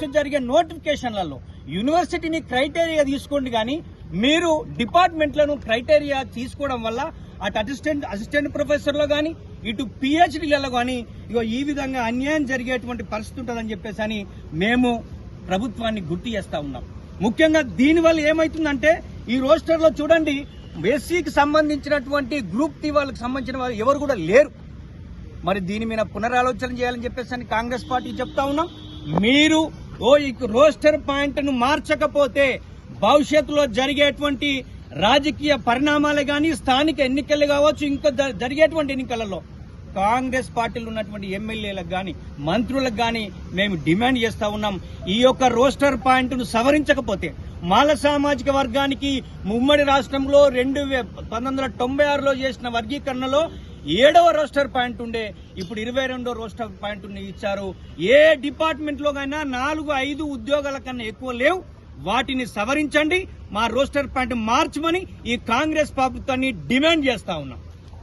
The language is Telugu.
జరిగే నోటిఫికేషన్లలో యూనివర్సిటీని క్రైటీరియా తీసుకోండి కానీ మీరు డిపార్ట్మెంట్లను క్రైటీరియా తీసుకోవడం వల్ల అటు అసిస్టెంట్ ప్రొఫెసర్లో కానీ ఇటు పిహెచ్డీలలో కానీ ఇగో ఈ విధంగా అన్యాయం జరిగేటువంటి పరిస్థితి ఉంటుందని చెప్పేసి అని మేము ప్రభుత్వాన్ని గుర్తు చేస్తా ఉన్నాం. ముఖ్యంగా దీనివల్ల ఏమైతుందంటే ఈ రోస్టర్లో చూడండి ఎస్సీకి సంబంధించినటువంటి గ్రూప్ టీ వాళ్ళకి సంబంధించిన వాళ్ళు ఎవరు కూడా లేరు. మరి దీని మీద పునరాలోచన చేయాలని చెప్పేసి అని కాంగ్రెస్ పార్టీ చెప్తా ఉన్నాం. మీరు ఈ రోస్టర్ పాయింట్ను మార్చకపోతే భవిష్యత్తులో జరిగేటువంటి రాజకీయ పరిణామాలే కానీ స్థానిక ఎన్నికలు కావచ్చు ఇంకా జరిగేటువంటి ఎన్నికలలో కాంగ్రెస్ పార్టీలో ఉన్నటువంటి ఎమ్మెల్యేలకు కానీ మంత్రులకు కానీ మేము డిమాండ్ చేస్తా ఉన్నాం. ఈ యొక్క రోస్టర్ పాయింట్ను సవరించకపోతే మాల సామాజిక వర్గానికి ఉమ్మడి రాష్ట్రంలో 1996లో చేసిన వర్గీకరణలో 7వ రోస్టర్ పాయింట్ ఉండే ఇప్పుడు 22వ రోస్టర్ పాయింట్ ఇచ్చారు. ఏ డిపార్ట్మెంట్ లో కైనా 4-5 ఉద్యోగాల కన్నా ఎక్కువ లేవు. వాటిని సవరించండి, మా రోస్టర్ పాయింట్ మార్చమని ఈ కాంగ్రెస్ ప్రభుత్వాన్ని డిమాండ్ చేస్తా ఉన్నాం.